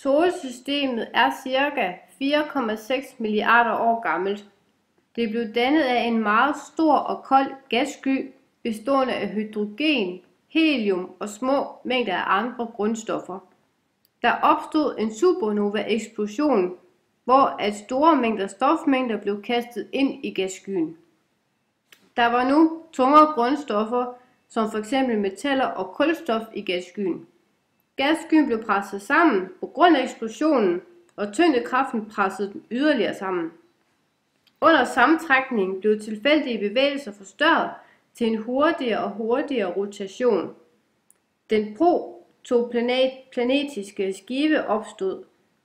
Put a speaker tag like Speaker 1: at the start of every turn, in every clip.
Speaker 1: Solsystemet er ca. 4,6 milliarder år gammelt. Det blev dannet af en meget stor og kold gassky bestående af hydrogen, helium og små mængder af andre grundstoffer. Der opstod en supernova-eksplosion, hvor at store mængder stofmængder blev kastet ind i gasskyen. Der var nu tungere grundstoffer, som f.eks. metaller og kulstof i gasskyen. Gasskyen blev presset sammen på grund af eksplosionen, og tyngdekraften pressede den yderligere sammen. Under sammentrækningen blev tilfældige bevægelser forstørret til en hurtigere og hurtigere rotation. Den protoplanetiske skive opstod.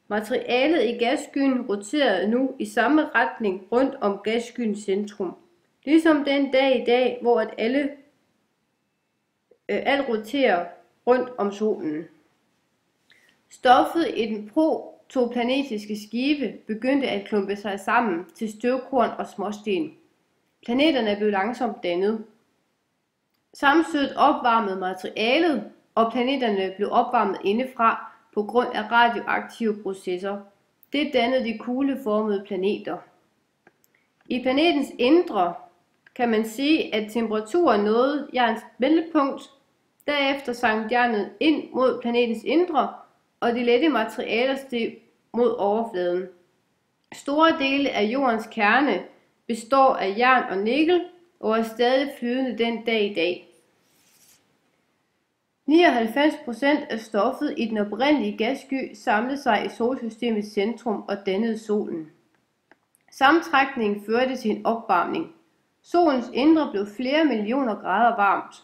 Speaker 1: Materialet i gasskyen roterede nu i samme retning rundt om gasskyens centrum, ligesom den dag i dag, hvor alt roterer rundt om solen. Stoffet i den protoplanetiske skive begyndte at klumpe sig sammen til støvkorn og småsten. Planeterne blev langsomt dannet. Sammenstødet opvarmede materialet, og planeterne blev opvarmet indefra på grund af radioaktive processer. Det dannede de kugleformede planeter. I planetens indre kan man sige, at temperaturen nåede jernets vendepunkt. Derefter sank jernet ind mod planetens indre, og de lette materialer steg mod overfladen. Store dele af jordens kerne består af jern og nikkel og er stadig flydende den dag i dag. 99% af stoffet i den oprindelige gassky samlede sig i solsystemets centrum og dannede solen. Sammentrækningen førte til en opvarmning. Solens indre blev flere millioner grader varmt.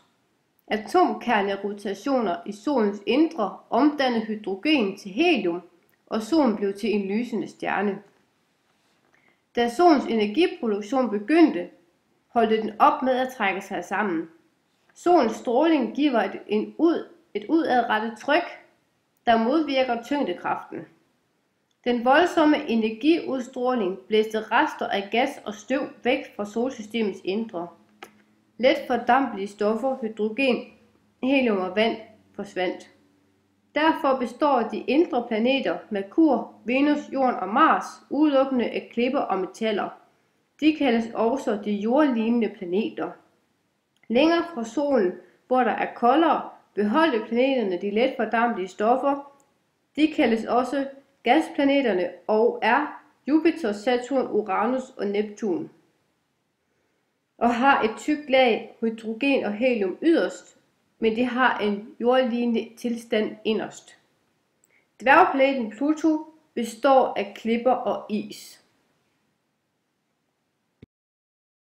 Speaker 1: Atomkernerotationer i solens indre omdannede hydrogen til helium, og solen blev til en lysende stjerne. Da solens energiproduktion begyndte, holdt den op med at trække sig sammen. Solens stråling giver et udadrettet tryk, der modvirker tyngdekraften. Den voldsomme energiudstråling blæste rester af gas og støv væk fra solsystemets indre. Let fordampelige stoffer, hydrogen, helium og vand forsvandt. Derfor består de indre planeter, Merkur, Venus, Jorden og Mars, udelukkende af klipper og metaller. De kaldes også de jordlignende planeter. Længere fra solen, hvor der er koldere, beholdte planeterne de let fordampelige stoffer. De kaldes også gasplaneterne og er Jupiter, Saturn, Uranus og Neptun, og har et tykt lag hydrogen og helium yderst, men de har en jordlignende tilstand inderst. Dværgplaneten Pluto består af klipper og is.